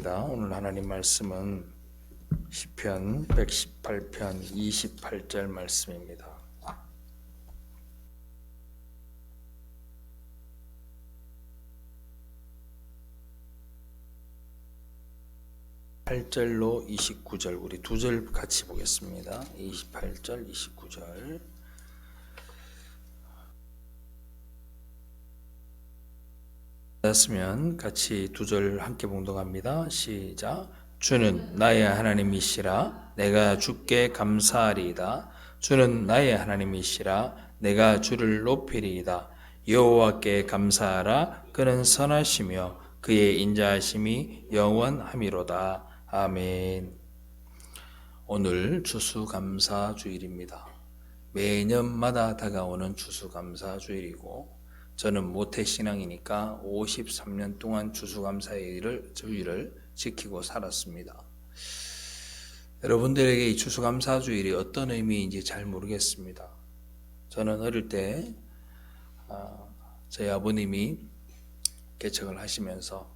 오늘 하나님 말씀은 시편 118편 28절 말씀입니다. 8절로 29절 우리 두 절 같이 보겠습니다. 28절 29절 닫았으면 같이 두 절 함께 봉독합니다. 시작. 주는 나의 하나님이시라 내가 주께 감사하리이다. 주는 나의 하나님이시라 내가 주를 높이리이다. 여호와께 감사하라. 그는 선하시며 그의 인자하심이 영원함이로다. 아멘. 오늘 추수감사주일입니다. 매년마다 다가오는 추수감사주일이고 저는 모태신앙이니까 53년 동안 추수감사주일을 지키고 살았습니다. 여러분들에게 이 추수감사주일이 어떤 의미인지 잘 모르겠습니다. 저는 어릴 때 저희 아버님이 개척을 하시면서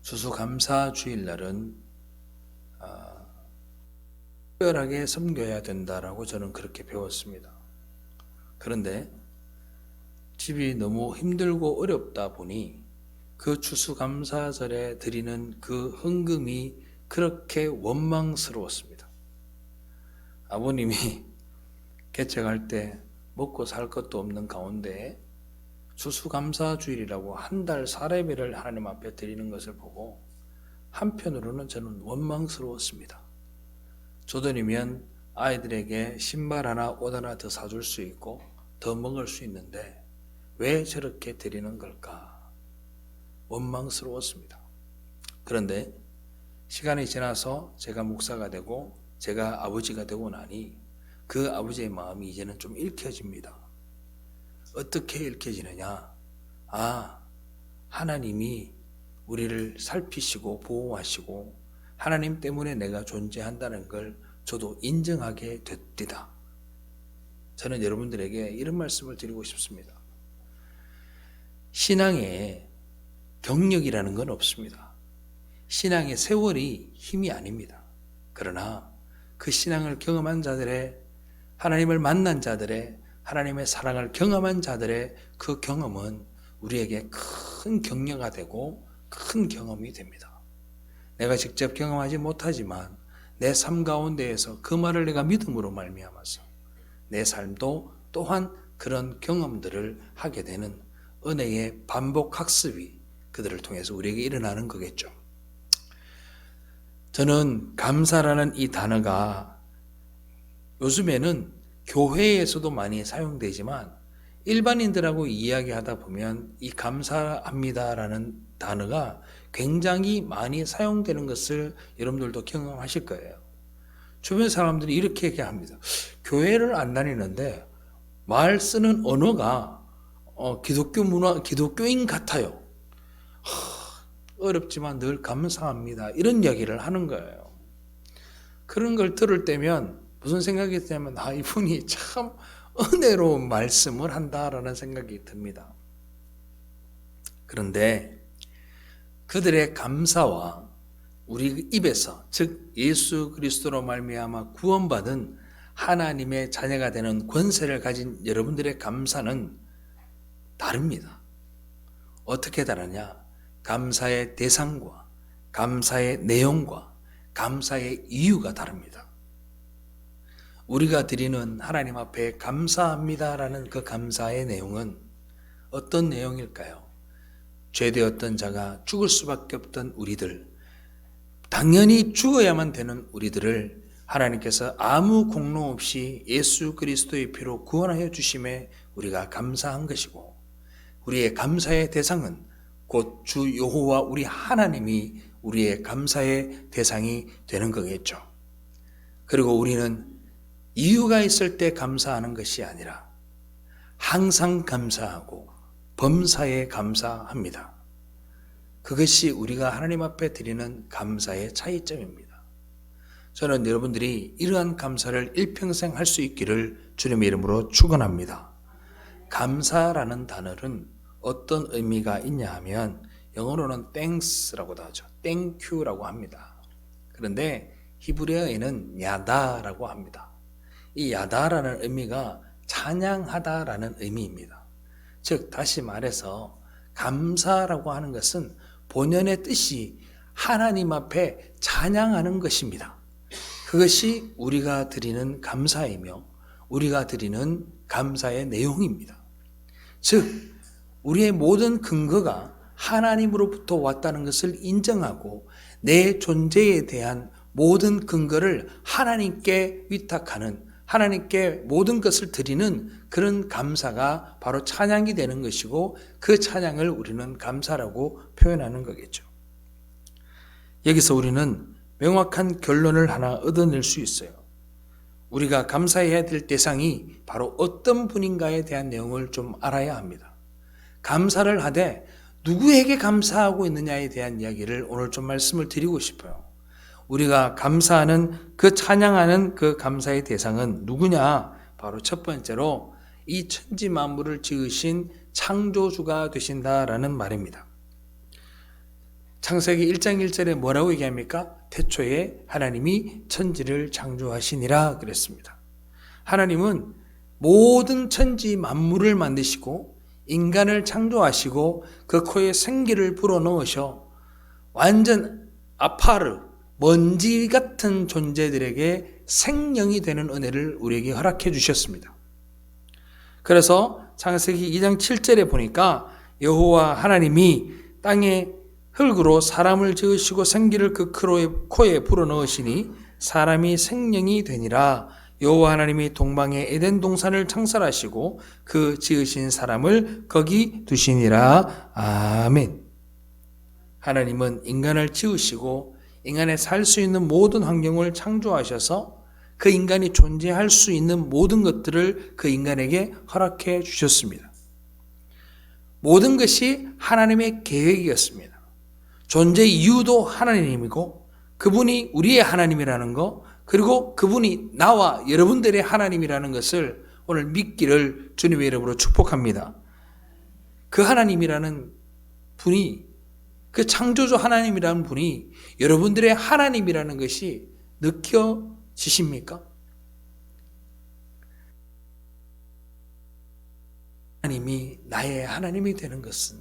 추수감사주일날은 특별하게 섬겨야 된다라고 저는 그렇게 배웠습니다. 그런데 집이 너무 힘들고 어렵다 보니 그 추수감사절에 드리는 그 헌금이 그렇게 원망스러웠습니다. 아버님이 개척할 때 먹고 살 것도 없는 가운데 추수감사주일이라고 한 달 사례비를 하나님 앞에 드리는 것을 보고 한편으로는 저는 원망스러웠습니다. 조던이면 아이들에게 신발 하나 옷 하나 더 사줄 수 있고 더 먹을 수 있는데 왜 저렇게 드리는 걸까? 원망스러웠습니다. 그런데 시간이 지나서 제가 목사가 되고 제가 아버지가 되고 나니 그 아버지의 마음이 이제는 좀 읽혀집니다. 어떻게 읽혀지느냐? 하나님이 우리를 살피시고 보호하시고 하나님 때문에 내가 존재한다는 걸 저도 인정하게 됐다. 저는 여러분들에게 이런 말씀을 드리고 싶습니다. 신앙에 경력이라는 건 없습니다. 신앙의 세월이 힘이 아닙니다. 그러나 그 신앙을 경험한 자들의, 하나님을 만난 자들의, 하나님의 사랑을 경험한 자들의 그 경험은 우리에게 큰 격려가 되고 큰 경험이 됩니다. 내가 직접 경험하지 못하지만 내 삶 가운데에서 그 말을 내가 믿음으로 말미암아서 내 삶도 또한 그런 경험들을 하게 되는 은혜의 반복 학습이 그들을 통해서 우리에게 일어나는 거겠죠. 저는 감사라는 이 단어가 요즘에는 교회에서도 많이 사용되지만 일반인들하고 이야기하다 보면 이 감사합니다라는 단어가 굉장히 많이 사용되는 것을 여러분들도 경험하실 거예요. 주변 사람들이 이렇게 얘기합니다. 교회를 안 다니는데 말 쓰는 언어가 기독교 문화, 기독교인 같아요. 어렵지만 늘 감사합니다. 이런 이야기를 하는 거예요. 그런 걸 들을 때면 무슨 생각이 드냐면 이분이 참 은혜로운 말씀을 한다라는 생각이 듭니다. 그런데 그들의 감사와 우리 입에서 즉 예수 그리스도로 말미암아 구원받은 하나님의 자녀가 되는 권세를 가진 여러분들의 감사는 다릅니다. 어떻게 다르냐? 감사의 대상과 감사의 내용과 감사의 이유가 다릅니다. 우리가 드리는 하나님 앞에 감사합니다라는 그 감사의 내용은 어떤 내용일까요? 죄되었던 자가 죽을 수밖에 없던 우리들, 당연히 죽어야만 되는 우리들을 하나님께서 아무 공로 없이 예수 그리스도의 피로 구원하여 주심에 우리가 감사한 것이고, 우리의 감사의 대상은 곧 주 여호와 우리 하나님이 우리의 감사의 대상이 되는 거겠죠. 그리고 우리는 이유가 있을 때 감사하는 것이 아니라 항상 감사하고 범사에 감사합니다. 그것이 우리가 하나님 앞에 드리는 감사의 차이점입니다. 저는 여러분들이 이러한 감사를 일평생 할 수 있기를 주님의 이름으로 축원합니다. 감사라는 단어는 어떤 의미가 있냐 하면 영어로는 thanks라고도 하죠. thank you라고 합니다. 그런데 히브리어에는 야다라고 합니다. 이 야다라는 의미가 찬양하다라는 의미입니다. 즉 다시 말해서 감사라고 하는 것은 본연의 뜻이 하나님 앞에 찬양하는 것입니다. 그것이 우리가 드리는 감사이며 우리가 드리는 감사의 내용입니다. 즉 우리의 모든 근거가 하나님으로부터 왔다는 것을 인정하고 내 존재에 대한 모든 근거를 하나님께 위탁하는, 하나님께 모든 것을 드리는 그런 감사가 바로 찬양이 되는 것이고, 그 찬양을 우리는 감사라고 표현하는 거겠죠. 여기서 우리는 명확한 결론을 하나 얻어낼 수 있어요. 우리가 감사해야 될 대상이 바로 어떤 분인가에 대한 내용을 좀 알아야 합니다. 감사를 하되 누구에게 감사하고 있느냐에 대한 이야기를 오늘 좀 말씀을 드리고 싶어요. 우리가 감사하는, 그 찬양하는 그 감사의 대상은 누구냐? 바로 첫 번째로 이 천지 만물을 지으신 창조주가 되신다라는 말입니다. 창세기 1장 1절에 뭐라고 얘기합니까? 태초에 하나님이 천지를 창조하시니라 그랬습니다. 하나님은 모든 천지 만물을 만드시고 인간을 창조하시고 그 코에 생기를 불어넣으셔 완전 아파르, 먼지 같은 존재들에게 생명이 되는 은혜를 우리에게 허락해 주셨습니다. 그래서 창세기 2장 7절에 보니까 여호와 하나님이 땅에 흙으로 사람을 지으시고 생기를 그 코에 불어넣으시니 사람이 생명이 되니라. 여호와 하나님이 동방에 에덴 동산을 창설하시고 그 지으신 사람을 거기 두시니라. 아멘. 하나님은 인간을 지으시고 인간의 살 수 있는 모든 환경을 창조하셔서 그 인간이 존재할 수 있는 모든 것들을 그 인간에게 허락해 주셨습니다. 모든 것이 하나님의 계획이었습니다. 존재 이유도 하나님이고 그분이 우리의 하나님이라는 거, 그리고 그분이 나와 여러분들의 하나님이라는 것을 오늘 믿기를 주님의 이름으로 축복합니다. 그 하나님이라는 분이, 그 창조주 하나님이라는 분이 여러분들의 하나님이라는 것이 느껴지십니까? 하나님이 나의 하나님이 되는 것은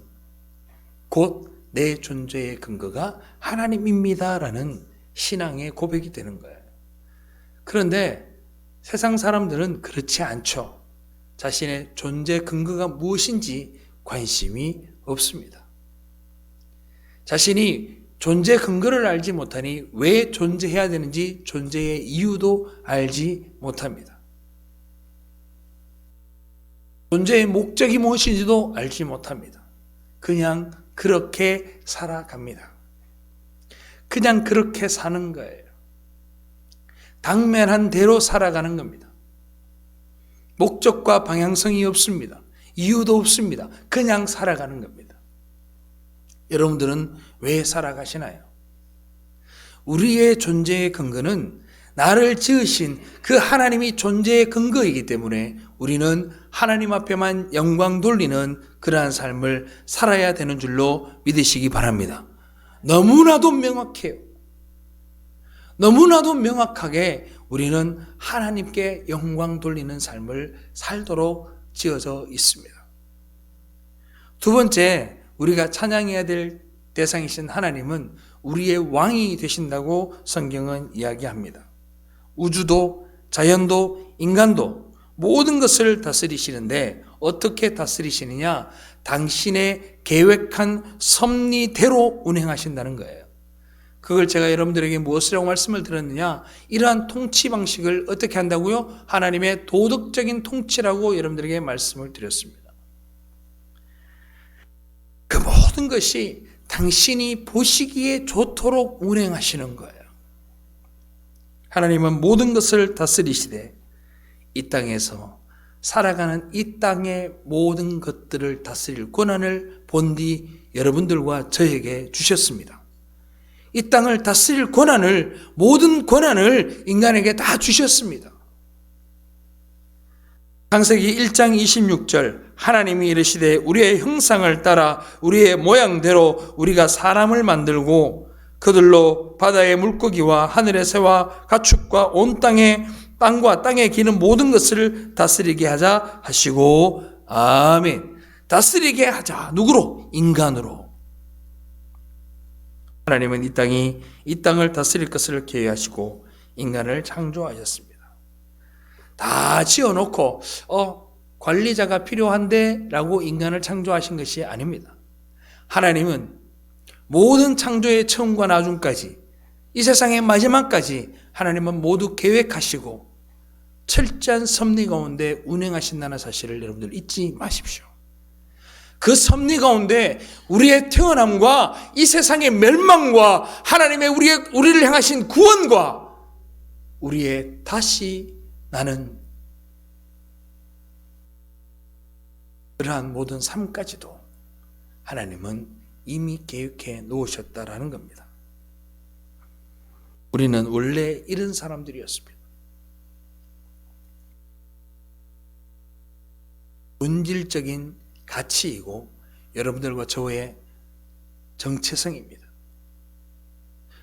곧 내 존재의 근거가 하나님입니다라는 신앙의 고백이 되는 거예요. 그런데 세상 사람들은 그렇지 않죠. 자신의 존재 근거가 무엇인지 관심이 없습니다. 자신이 존재 근거를 알지 못하니 왜 존재해야 되는지 존재의 이유도 알지 못합니다. 존재의 목적이 무엇인지도 알지 못합니다. 그냥 그렇게 살아갑니다. 그냥 그렇게 사는 거예요. 당면한 대로 살아가는 겁니다. 목적과 방향성이 없습니다. 이유도 없습니다. 그냥 살아가는 겁니다. 여러분들은 왜 살아가시나요? 우리의 존재의 근거는 나를 지으신 그 하나님이 존재의 근거이기 때문에 우리는 하나님 앞에만 영광 돌리는 그러한 삶을 살아야 되는 줄로 믿으시기 바랍니다. 너무나도 명확해요. 너무나도 명확하게 우리는 하나님께 영광 돌리는 삶을 살도록 지어져 있습니다. 두 번째, 우리가 찬양해야 될 대상이신 하나님은 우리의 왕이 되신다고 성경은 이야기합니다. 우주도, 자연도, 인간도 모든 것을 다스리시는데 어떻게 다스리시느냐? 당신의 계획한 섭리대로 운행하신다는 거예요. 그걸 제가 여러분들에게 무엇이라고 말씀을 드렸느냐? 이러한 통치 방식을 어떻게 한다고요? 하나님의 도덕적인 통치라고 여러분들에게 말씀을 드렸습니다. 그 모든 것이 당신이 보시기에 좋도록 운행하시는 거예요. 하나님은 모든 것을 다스리시되 이 땅에서 살아가는 이 땅의 모든 것들을 다스릴 권한을 본디 여러분들과 저에게 주셨습니다. 이 땅을 다스릴 권한을, 모든 권한을 인간에게 다 주셨습니다. 창세기 1장 26절 하나님이 이르시되 우리의 형상을 따라 우리의 모양대로 우리가 사람을 만들고 그들로 바다의 물고기와 하늘의 새와 가축과 온 땅과 땅에 기는 모든 것을 다스리게 하자 하시고 아멘. 다스리게 하자. 누구로? 인간으로. 하나님은 이 땅을 다스릴 것을 계획하시고 인간을 창조하셨습니다. 다 지어놓고 관리자가 필요한데 라고 인간을 창조하신 것이 아닙니다. 하나님은 모든 창조의 처음과 나중까지 이 세상의 마지막까지 하나님은 모두 계획하시고 철저한 섭리 가운데 운행하신다는 사실을 여러분들 잊지 마십시오. 그 섭리 가운데 우리의 태어남과 이 세상의 멸망과 하나님의 우리를 향하신 구원과 우리의 다시 나는 그러한 모든 삶까지도 하나님은 이미 계획해 놓으셨다라는 겁니다. 우리는 원래 이런 사람들이었습니다. 본질적인 가치이고 여러분들과 저의 정체성입니다.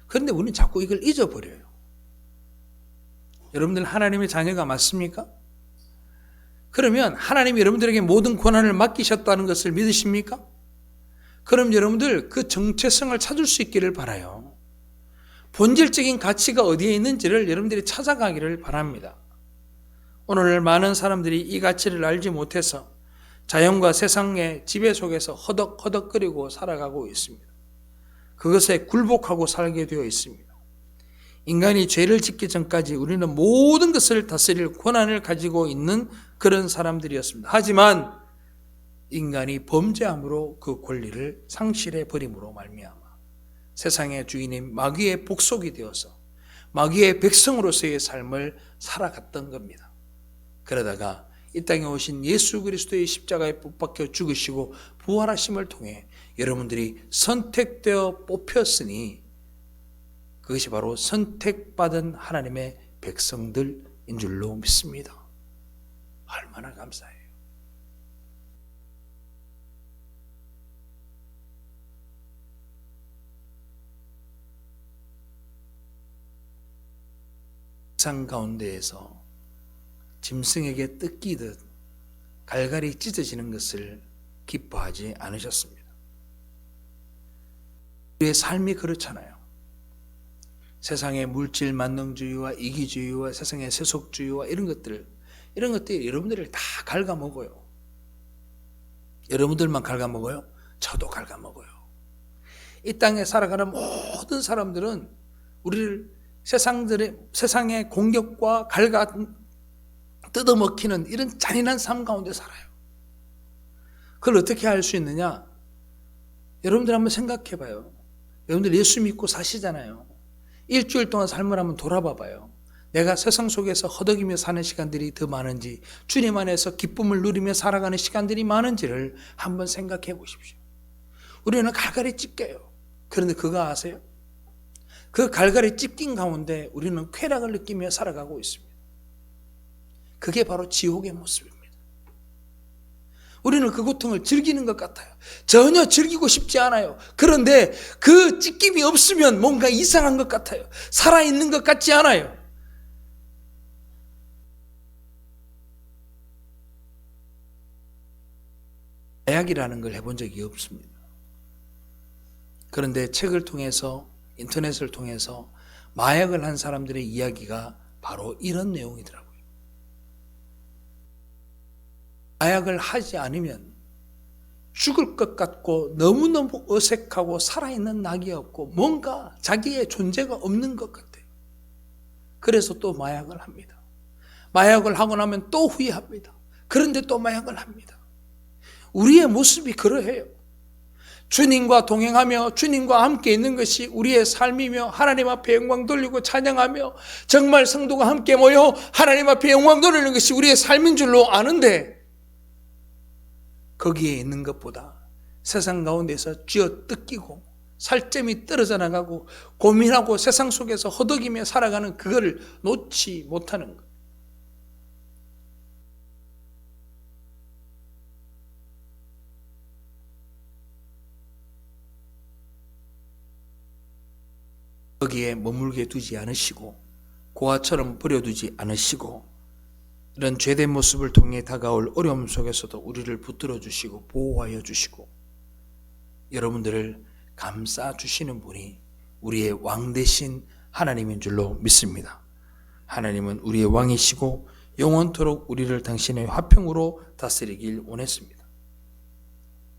그런데 우리는 자꾸 이걸 잊어버려요. 여러분들 하나님의 자녀가 맞습니까? 그러면 하나님이 여러분들에게 모든 권한을 맡기셨다는 것을 믿으십니까? 그럼 여러분들 그 정체성을 찾을 수 있기를 바라요. 본질적인 가치가 어디에 있는지를 여러분들이 찾아가기를 바랍니다. 오늘 많은 사람들이 이 가치를 알지 못해서 자연과 세상의 지배 속에서 허덕허덕거리고 살아가고 있습니다. 그것에 굴복하고 살게 되어 있습니다. 인간이 죄를 짓기 전까지 우리는 모든 것을 다스릴 권한을 가지고 있는 그런 사람들이었습니다. 하지만 인간이 범죄함으로 그 권리를 상실해 버림으로 말미암아 세상의 주인인 마귀의 복속이 되어서 마귀의 백성으로서의 삶을 살아갔던 겁니다. 그러다가 이 땅에 오신 예수 그리스도의 십자가에 못 박혀 죽으시고 부활하심을 통해 여러분들이 선택되어 뽑혔으니 그것이 바로 선택받은 하나님의 백성들인 줄로 믿습니다. 얼마나 감사해요. 세상 가운데에서 짐승에게 뜯기듯 갈갈이 찢어지는 것을 기뻐하지 않으셨습니다. 우리의 삶이 그렇잖아요. 세상의 물질 만능주의와 이기주의와 세상의 세속주의와 이런 것들이 여러분들을 다 갉아먹어요. 여러분들만 갉아먹어요? 저도 갉아먹어요. 이 땅에 살아가는 모든 사람들은 우리를 세상의 공격과 뜯어먹히는 이런 잔인한 삶 가운데 살아요. 그걸 어떻게 할 수 있느냐? 여러분들 한번 생각해 봐요. 여러분들 예수 믿고 사시잖아요. 일주일 동안 삶을 한번 돌아봐 봐요. 내가 세상 속에서 허덕이며 사는 시간들이 더 많은지 주님 안에서 기쁨을 누리며 살아가는 시간들이 많은지를 한번 생각해 보십시오. 우리는 갈갈이 찢겨요. 그런데 그거 아세요? 그 갈갈이 찢긴 가운데 우리는 쾌락을 느끼며 살아가고 있습니다. 그게 바로 지옥의 모습입니다. 우리는 그 고통을 즐기는 것 같아요. 전혀 즐기고 싶지 않아요. 그런데 그 찢김이 없으면 뭔가 이상한 것 같아요. 살아있는 것 같지 않아요. 마약이라는 걸 해본 적이 없습니다. 그런데 책을 통해서 인터넷을 통해서 마약을 한 사람들의 이야기가 바로 이런 내용이더라고요. 마약을 하지 않으면 죽을 것 같고 너무너무 어색하고 살아있는 낙이 없고 뭔가 자기의 존재가 없는 것 같아요. 그래서 또 마약을 합니다. 마약을 하고 나면 또 후회합니다. 그런데 또 마약을 합니다. 우리의 모습이 그러해요. 주님과 동행하며 주님과 함께 있는 것이 우리의 삶이며 하나님 앞에 영광 돌리고 찬양하며 정말 성도가 함께 모여 하나님 앞에 영광 돌리는 것이 우리의 삶인 줄로 아는데 거기에 있는 것보다 세상 가운데서 쥐어 뜯기고 살점이 떨어져 나가고 고민하고 세상 속에서 허덕이며 살아가는 그거를 놓지 못하는 것. 거기에 머물게 두지 않으시고 고아처럼 버려두지 않으시고 이런 죄된 모습을 통해 다가올 어려움 속에서도 우리를 붙들어 주시고 보호하여 주시고 여러분들을 감싸 주시는 분이 우리의 왕 되신 하나님인 줄로 믿습니다. 하나님은 우리의 왕이시고 영원토록 우리를 당신의 화평으로 다스리길 원했습니다.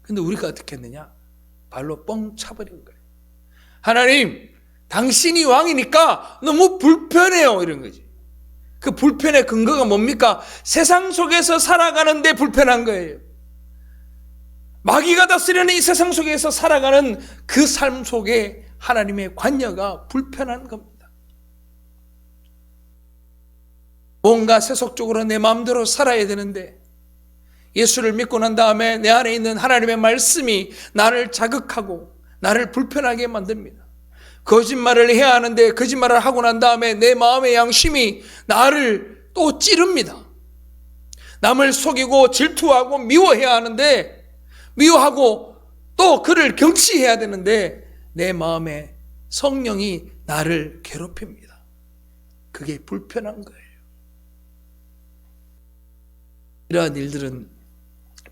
근데 우리가 어떻게 했느냐? 발로 뻥 차버린 거예요. 하나님, 당신이 왕이니까 너무 불편해요. 이런 거지. 그 불편의 근거가 뭡니까? 세상 속에서 살아가는데 불편한 거예요. 마귀가 다스리는 이 세상 속에서 살아가는 그 삶 속에 하나님의 관여가 불편한 겁니다. 뭔가 세속적으로 내 마음대로 살아야 되는데 예수를 믿고 난 다음에 내 안에 있는 하나님의 말씀이 나를 자극하고 나를 불편하게 만듭니다. 거짓말을 해야 하는데 거짓말을 하고 난 다음에 내 마음의 양심이 나를 또 찌릅니다. 남을 속이고 질투하고 미워해야 하는데 미워하고 또 그를 경치해야 되는데 내 마음에 성령이 나를 괴롭힙니다. 그게 불편한 거예요. 이러한 일들은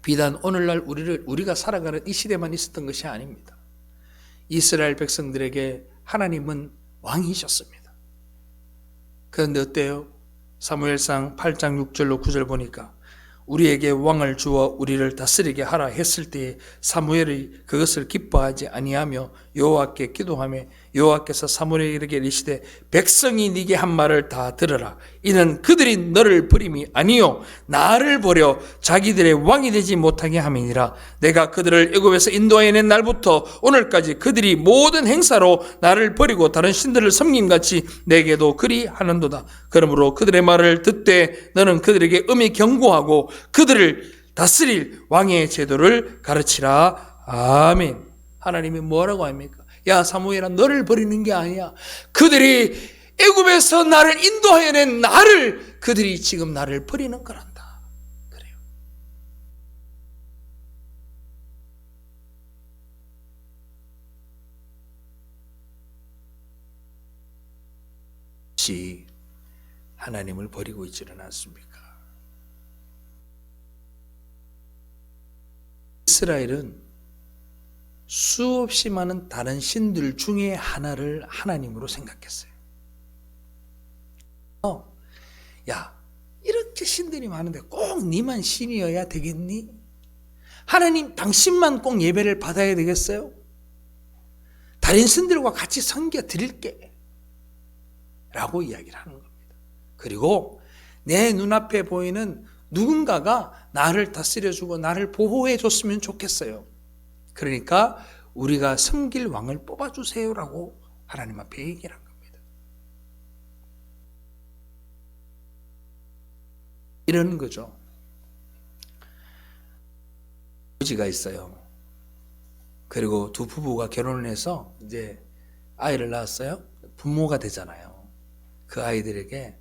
비단 오늘날 우리가 살아가는 이 시대만 있었던 것이 아닙니다. 이스라엘 백성들에게 하나님은 왕이셨습니다. 그런데 어때요? 사무엘상 8장 6절로 9절 보니까 우리에게 왕을 주어 우리를 다스리게 하라 했을 때에 사무엘이 그것을 기뻐하지 아니하며 여호와께 기도하며 여호와께서 사무엘에게 이르시되 백성이 네게 한 말을 다 들으라. 이는 그들이 너를 버림이 아니요 나를 버려 자기들의 왕이 되지 못하게 함이니라. 내가 그들을 애굽에서 인도하여 낸 날부터 오늘까지 그들이 모든 행사로 나를 버리고 다른 신들을 섬김같이 내게도 그리 하는도다. 그러므로 그들의 말을 듣되 너는 그들에게 음히 경고하고 그들을 다스릴 왕의 제도를 가르치라. 아멘. 하나님이 뭐라고 합니까? 야 사무엘아, 너를 버리는 게 아니야. 그들이 애굽에서 나를 인도하여 낸 나를 그들이 지금 나를 버리는 거란다. 그래요. 혹시 하나님을 버리고 있지는 않습니까? 이스라엘은 수없이 많은 다른 신들 중에 하나를 하나님으로 생각했어요. 야, 이렇게 신들이 많은데 꼭 니만 신이어야 되겠니? 하나님 당신만 꼭 예배를 받아야 되겠어요? 다른 신들과 같이 섬겨 드릴게 라고 이야기를 하는 겁니다. 그리고 내 눈앞에 보이는 누군가가 나를 다스려주고 나를 보호해 줬으면 좋겠어요. 그러니까 우리가 섬길 왕을 뽑아주세요라고 하나님 앞에 얘기를 한 겁니다. 이런 거죠. 아버지가 있어요. 그리고 두 부부가 결혼을 해서 이제 아이를 낳았어요. 부모가 되잖아요. 그 아이들에게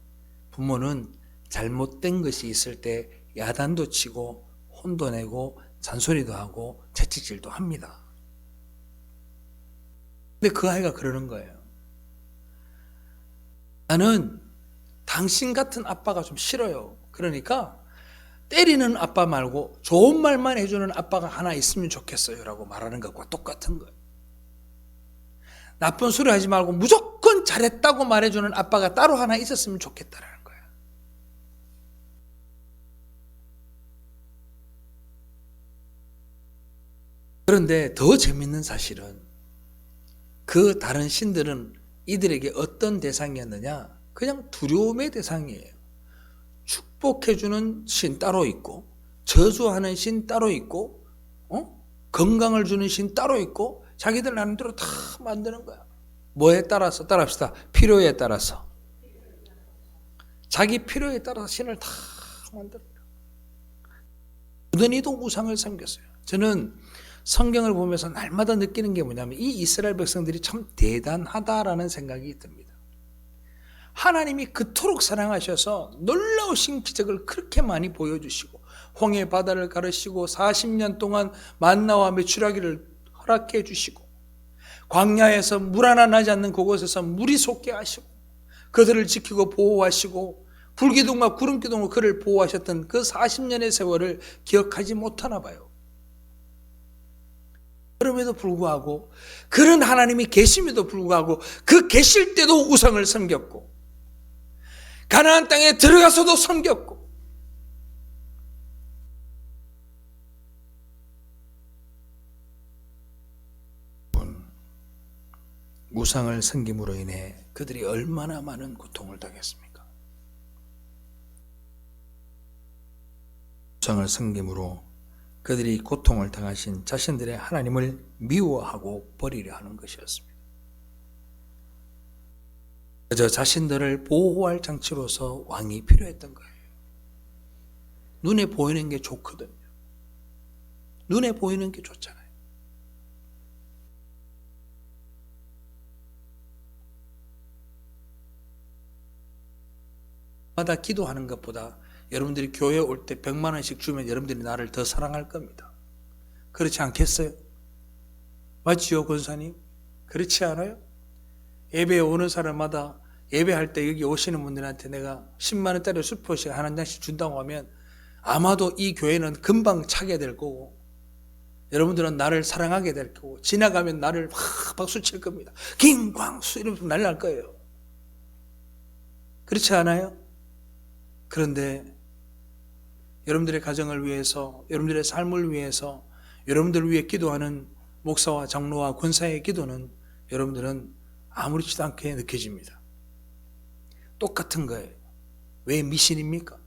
부모는 잘못된 것이 있을 때 야단도 치고 혼도 내고 잔소리도 하고 채찍질도 합니다. 근데 그 아이가 그러는 거예요. 나는 당신 같은 아빠가 좀 싫어요. 그러니까 때리는 아빠 말고 좋은 말만 해주는 아빠가 하나 있으면 좋겠어요 라고 말하는 것과 똑같은 거예요. 나쁜 소리 하지 말고 무조건 잘했다고 말해주는 아빠가 따로 하나 있었으면 좋겠다라는 거예요. 그런데 더 재밌는 사실은 그 다른 신들은 이들에게 어떤 대상이었느냐? 그냥 두려움의 대상이에요. 축복해주는 신 따로 있고 저주하는 신 따로 있고 건강을 주는 신 따로 있고 자기들 나름대로 다 만드는 거야. 뭐에 따라서? 따라합시다. 필요에 따라서. 자기 필요에 따라서 신을 다 만들어요. 무던히도 우상을 섬겼어요. 저는 성경을 보면서 날마다 느끼는 게 뭐냐면 이 이스라엘 백성들이 참 대단하다라는 생각이 듭니다. 하나님이 그토록 사랑하셔서 놀라우신 기적을 그렇게 많이 보여주시고 홍해 바다를 가르시고 40년 동안 만나와 메추라기를 허락해 주시고 광야에서 물 하나 나지 않는 그곳에서 물이 솟게 하시고 그들을 지키고 보호하시고 불기둥과 구름기둥으로 그를 보호하셨던 그 40년의 세월을 기억하지 못하나 봐요. 그럼에도 불구하고 그런 하나님이 계심에도 불구하고 그 계실 때도 우상을 섬겼고 가나안 땅에 들어가서도 섬겼고 우상을 섬김으로 인해 그들이 얼마나 많은 고통을 당했습니까? 우상을 섬김으로 그들이 고통을 당하신 자신들의 하나님을 미워하고 버리려 하는 것이었습니다. 그저 자신들을 보호할 장치로서 왕이 필요했던 거예요. 눈에 보이는 게 좋거든요. 눈에 보이는 게 좋잖아요. 마다 기도하는 것보다 여러분들이 교회에 올 때 100만 원씩 주면 여러분들이 나를 더 사랑할 겁니다. 그렇지 않겠어요? 맞지요, 권사님? 그렇지 않아요? 예배에 오는 사람마다 예배할 때 여기 오시는 분들한테 내가 10만 원짜리 수표씩 한 장씩 준다고 하면 아마도 이 교회는 금방 차게 될 거고 여러분들은 나를 사랑하게 될 거고 지나가면 나를 막 박수 칠 겁니다. 김광수 이러면서 난리 날 거예요. 그렇지 않아요? 그런데 여러분들의 가정을 위해서 여러분들의 삶을 위해서 여러분들을 위해 기도하는 목사와 장로와 권사의 기도는 여러분들은 아무렇지도 않게 느껴집니다. 똑같은 거예요. 왜 미신입니까?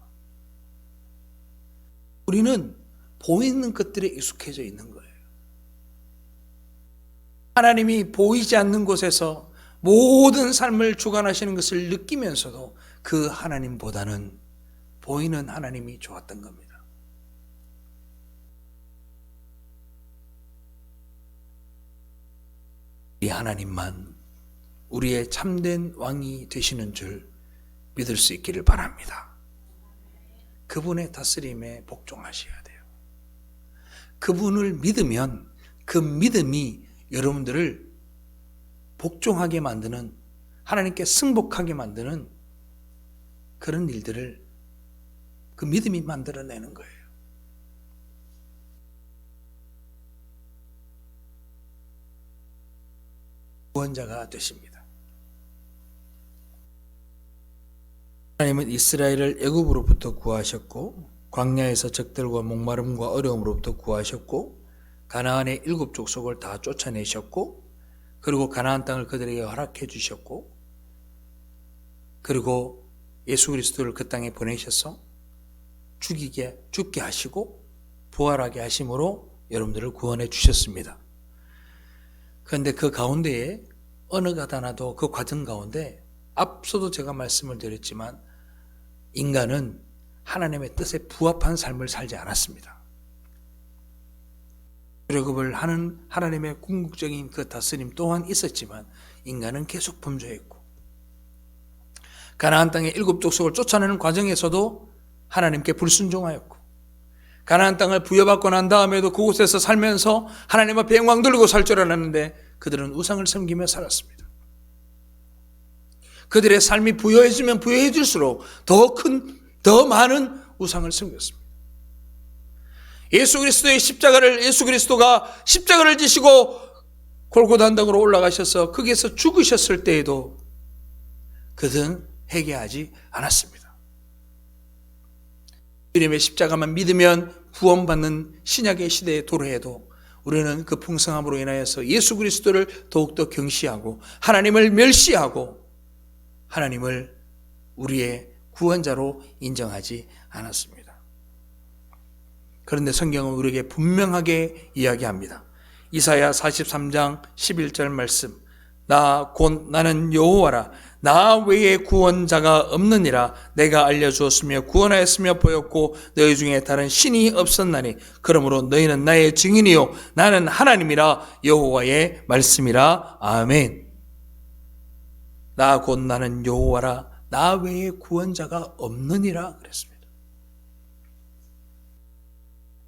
우리는 보이는 것들에 익숙해져 있는 거예요. 하나님이 보이지 않는 곳에서 모든 삶을 주관하시는 것을 느끼면서도 그 하나님보다는 보이는 하나님이 좋았던 겁니다. 이 하나님만 우리의 참된 왕이 되시는 줄 믿을 수 있기를 바랍니다. 그분의 다스림에 복종하셔야 돼요. 그분을 믿으면 그 믿음이 여러분들을 복종하게 만드는, 하나님께 승복하게 만드는 그런 일들을 그 믿음이 만들어내는 거예요. 구원자가 되십니다. 하나님은 이스라엘을 애굽으로부터 구하셨고 광야에서 적들과 목마름과 어려움으로부터 구하셨고 가나안의 7 족속을 다 쫓아내셨고 그리고 가나안 땅을 그들에게 허락해 주셨고 그리고 예수 그리스도를 그 땅에 보내셔서 죽게 하시고 부활하게 하심으로 여러분들을 구원해 주셨습니다. 그런데 그 가운데에 어느 가다나도 그 과정 가운데 앞서도 제가 말씀을 드렸지만 인간은 하나님의 뜻에 부합한 삶을 살지 않았습니다. 출애굽을 하는 하나님의 궁극적인 그 다스림 또한 있었지만 인간은 계속 범죄했고 가나안 땅의 7 족속을 쫓아내는 과정에서도 하나님께 불순종하였고 가나안 땅을 부여받고 난 다음에도 그곳에서 살면서 하나님 앞에 영광 돌리고 살 줄 알았는데 그들은 우상을 섬기며 살았습니다. 그들의 삶이 부여해지면 부여해질수록 더 많은 우상을 섬겼습니다. 예수 그리스도가 십자가를 지시고 골고다 언덕으로 올라가셔서 거기에서 죽으셨을 때에도 그들은 회개하지 않았습니다. 주님의 십자가만 믿으면 구원받는 신약의 시대에 도래해도 우리는 그 풍성함으로 인하여서 예수 그리스도를 더욱더 경시하고 하나님을 멸시하고 하나님을 우리의 구원자로 인정하지 않았습니다. 그런데 성경은 우리에게 분명하게 이야기합니다. 이사야 43장 11절 말씀, 나는 여호와라, 나 외에 구원자가 없느니라. 내가 알려주었으며 구원하였으며 보였고 너희 중에 다른 신이 없었나니 그러므로 너희는 나의 증인이요 나는 하나님이라. 여호와의 말씀이라. 아멘. 나는 여호와라, 나 외에 구원자가 없느니라 그랬습니다.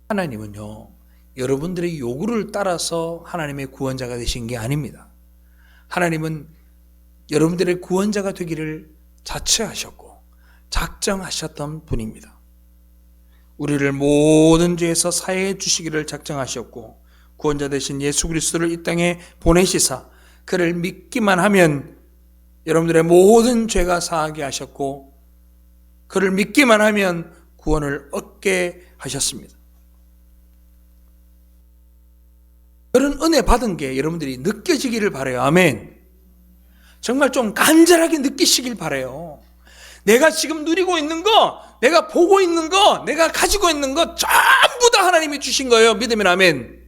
하나님은요, 여러분들의 요구를 따라서 하나님의 구원자가 되신 게 아닙니다. 하나님은 여러분들의 구원자가 되기를 자처하셨고 작정하셨던 분입니다. 우리를 모든 죄에서 사해해 주시기를 작정하셨고 구원자 되신 예수 그리스도를 이 땅에 보내시사 그를 믿기만 하면 여러분들의 모든 죄가 사하게 하셨고 그를 믿기만 하면 구원을 얻게 하셨습니다. 그런 은혜 받은 게 여러분들이 느껴지기를 바라요. 아멘. 정말 좀 간절하게 느끼시길 바라요. 내가 지금 누리고 있는 거, 내가 보고 있는 거, 내가 가지고 있는 거 전부 다 하나님이 주신 거예요. 믿으면 아멘.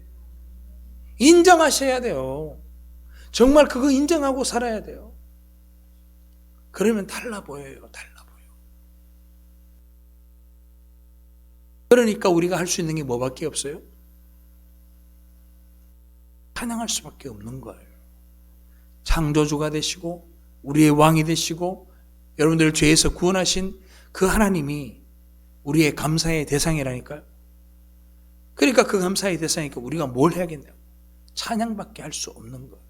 인정하셔야 돼요. 정말 그거 인정하고 살아야 돼요. 그러면 달라 보여요. 달라 보여. 그러니까 우리가 할 수 있는 게 뭐밖에 없어요? 찬양할 수밖에 없는 거예요. 창조주가 되시고 우리의 왕이 되시고 여러분들을 죄에서 구원하신 그 하나님이 우리의 감사의 대상이라니까요. 그러니까 그 감사의 대상이니까 우리가 뭘 해야겠냐고. 찬양밖에 할 수 없는 거예요.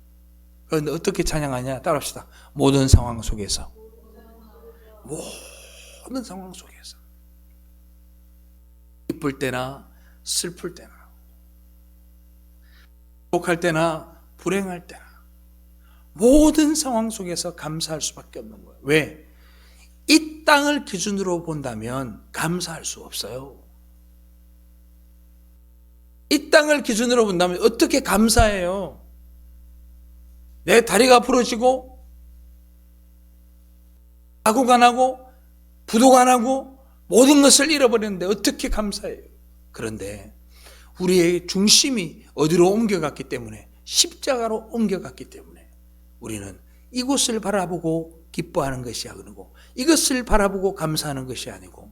그런데 어떻게 찬양하냐? 따라합시다. 모든 상황 속에서. 모든 상황 속에서. 기쁠 때나 슬플 때나 행복할 때나 불행할 때나 모든 상황 속에서 감사할 수밖에 없는 거예요. 왜? 이 땅을 기준으로 본다면 감사할 수 없어요. 이 땅을 기준으로 본다면 어떻게 감사해요? 내 다리가 부러지고 사고가 나고 부도가 나고 모든 것을 잃어버렸는데 어떻게 감사해요? 그런데 우리의 중심이 어디로 옮겨갔기 때문에 십자가로 옮겨갔기 때문에 우리는 이곳을 바라보고 기뻐하는 것이 아니고 이것을 바라보고 감사하는 것이 아니고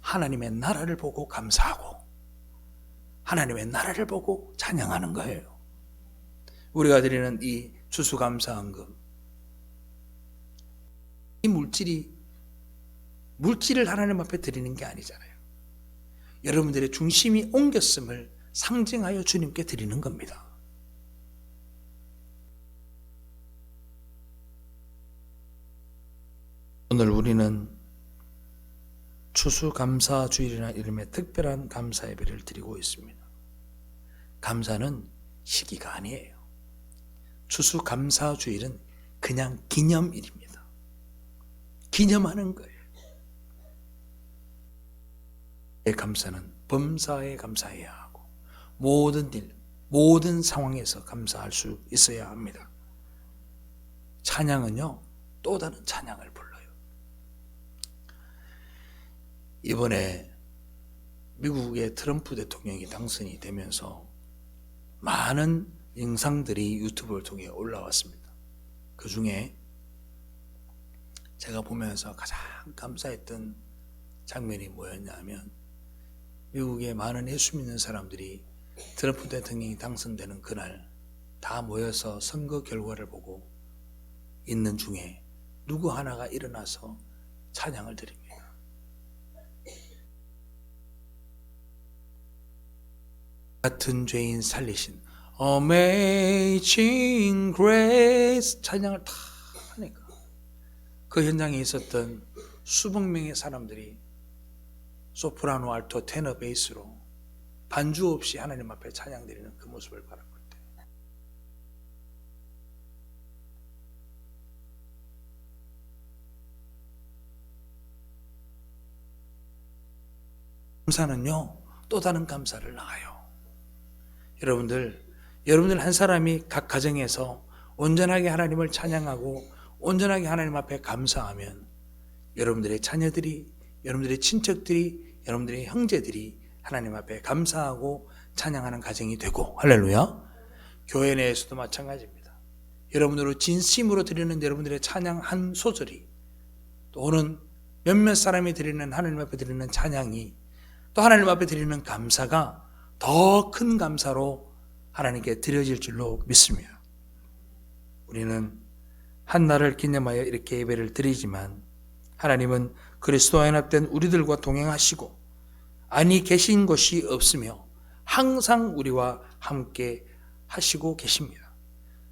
하나님의 나라를 보고 감사하고 하나님의 나라를 보고 찬양하는 거예요. 우리가 드리는 이 추수감사헌금, 이 물질을 하나님 앞에 드리는 게 아니잖아요. 여러분들의 중심이 옮겼음을 상징하여 주님께 드리는 겁니다. 오늘 우리는 추수감사주일이라는 이름의 특별한 감사 예배를 드리고 있습니다. 감사는 시기가 아니에요. 추수감사주일은 그냥 기념일입니다. 기념하는 거예요. 감사는 범사에 감사해야 하고 모든 일, 모든 상황에서 감사할 수 있어야 합니다. 찬양은요, 또 다른 찬양을 불러요. 이번에 미국의 트럼프 대통령이 당선이 되면서 많은 영상들이 유튜브를 통해 올라왔습니다. 그 중에 제가 보면서 가장 감사했던 장면이 뭐였냐면 미국의 많은 예수 믿는 사람들이 트럼프 대통령이 당선되는 그날 다 모여서 선거 결과를 보고 있는 중에 누구 하나가 일어나서 찬양을 드립니다. 같은 죄인 살리신 Amazing Grace 찬양을 다 하니까 그 현장에 있었던 수백 명의 사람들이 소프라노, 알토, 테너, 베이스로 반주 없이 하나님 앞에 찬양 드리는 그 모습을 바라볼 때 감사는요 또 다른 감사를 낳아요. 여러분들 한 사람이 각 가정에서 온전하게 하나님을 찬양하고 온전하게 하나님 앞에 감사하면 여러분들의 자녀들이, 여러분들의 친척들이, 여러분들의 형제들이 하나님 앞에 감사하고 찬양하는 가정이 되고, 할렐루야. 교회 내에서도 마찬가지입니다. 여러분으로 진심으로 드리는 여러분들의 찬양 한 소절이, 또는 몇몇 사람이 드리는 하나님 앞에 드리는 찬양이, 또 하나님 앞에 드리는 감사가 더 큰 감사로 하나님께 드려질 줄로 믿습니다. 우리는 한 날을 기념하여 이렇게 예배를 드리지만 하나님은 그리스도와 연합된 우리들과 동행하시고 아니 계신 것이 없으며 항상 우리와 함께 하시고 계십니다.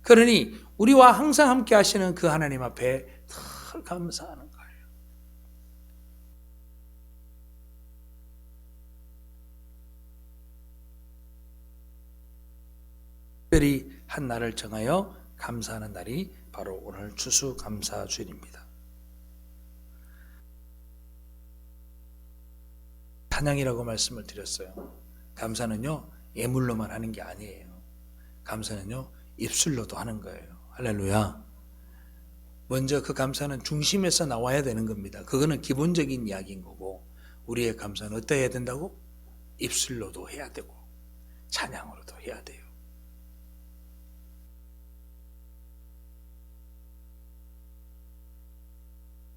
그러니 우리와 항상 함께 하시는 그 하나님 앞에 늘 감사하는 거예요. 특별히 한 날을 정하여 감사하는 날이 바로 오늘 추수감사주일입니다. 찬양이라고 말씀을 드렸어요. 감사는요, 예물로만 하는 게 아니에요. 감사는요, 입술로도 하는 거예요. 할렐루야. 먼저 그 감사는 중심에서 나와야 되는 겁니다. 그거는 기본적인 이야기인 거고, 우리의 감사는 어떻게 해야 된다고? 입술로도 해야 되고 찬양으로도 해야 돼요.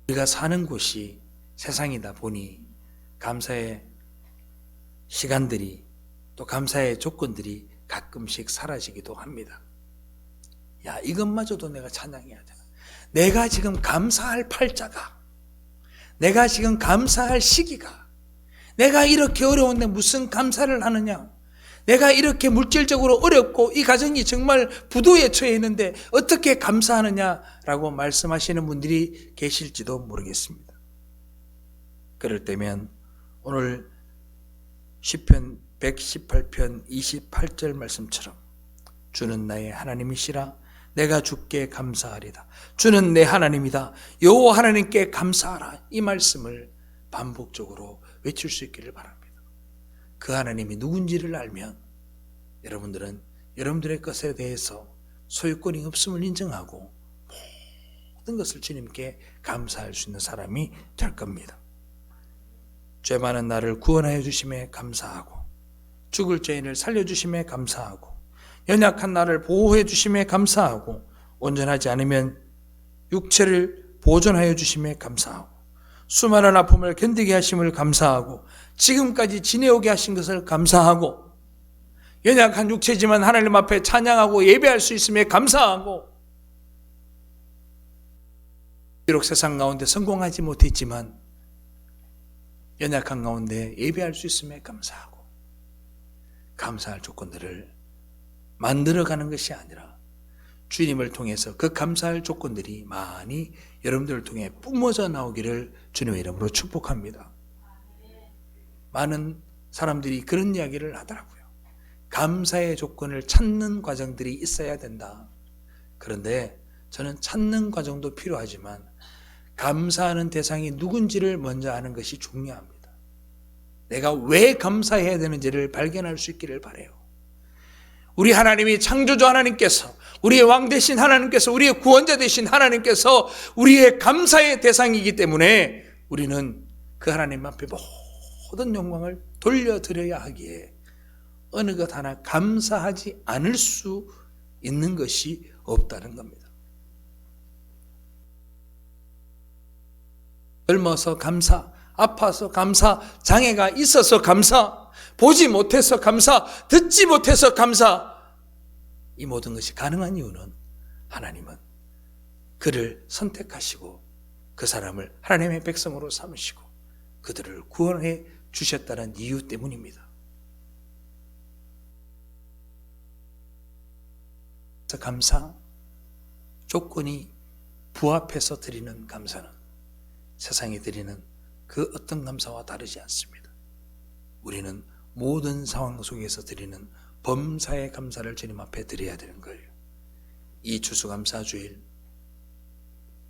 우리가 사는 곳이 세상이다 보니 감사의 시간들이 또 감사의 조건들이 가끔씩 사라지기도 합니다. 야, 이것마저도 내가 찬양해야 되나? 내가 지금 감사할 팔자가, 내가 지금 감사할 시기가, 내가 이렇게 어려운데 무슨 감사를 하느냐? 내가 이렇게 물질적으로 어렵고 이 가정이 정말 부도에 처해 있는데 어떻게 감사하느냐라고 말씀하시는 분들이 계실지도 모르겠습니다. 그럴 때면 오늘 시편 118편 28절 말씀처럼 주는 나의 하나님이시라 내가 주께 감사하리다. 주는 내 하나님이다. 여호와 하나님께 감사하라. 이 말씀을 반복적으로 외칠 수 있기를 바랍니다. 그 하나님이 누군지를 알면 여러분들은 여러분들의 것에 대해서 소유권이 없음을 인정하고 모든 것을 주님께 감사할 수 있는 사람이 될 겁니다. 죄 많은 나를 구원하여 주심에 감사하고 죽을 죄인을 살려주심에 감사하고 연약한 나를 보호해 주심에 감사하고 온전하지 않으면 육체를 보존하여 주심에 감사하고 수많은 아픔을 견디게 하심을 감사하고 지금까지 지내오게 하신 것을 감사하고 연약한 육체지만 하나님 앞에 찬양하고 예배할 수 있음에 감사하고 비록 세상 가운데 성공하지 못했지만 연약한 가운데 예배할 수 있음에 감사하고 감사할 조건들을 만들어가는 것이 아니라 주님을 통해서 그 감사할 조건들이 많이 여러분들을 통해 뿜어져 나오기를 주님의 이름으로 축복합니다. 많은 사람들이 그런 이야기를 하더라고요. 감사의 조건을 찾는 과정들이 있어야 된다. 그런데 저는 찾는 과정도 필요하지만 감사하는 대상이 누군지를 먼저 아는 것이 중요합니다. 내가 왜 감사해야 되는지를 발견할 수 있기를 바라요. 우리 하나님이 창조주 하나님께서 우리의 왕 되신 하나님께서 우리의 구원자 되신 하나님께서 우리의 감사의 대상이기 때문에 우리는 그 하나님 앞에 모든 영광을 돌려드려야 하기에 어느 것 하나 감사하지 않을 수 있는 것이 없다는 겁니다. 젊어서 감사, 아파서 감사, 장애가 있어서 감사, 보지 못해서 감사, 듣지 못해서 감사. 이 모든 것이 가능한 이유는 하나님은 그를 선택하시고 그 사람을 하나님의 백성으로 삼으시고 그들을 구원해 주셨다는 이유 때문입니다. 그래서 감사, 조건이 부합해서 드리는 감사는 세상이 드리는 그 어떤 감사와 다르지 않습니다. 우리는 모든 상황 속에서 드리는 범사의 감사를 주님 앞에 드려야 되는 거예요. 이 추수감사주일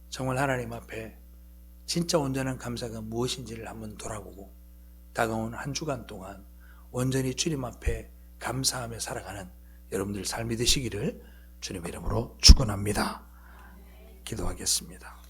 정말 하나님 앞에 진짜 온전한 감사가 무엇인지를 한번 돌아보고 다가온 한 주간 동안 온전히 주님 앞에 감사하며 살아가는 여러분들 삶이 되시기를 주님의 이름으로 축원합니다. 기도하겠습니다.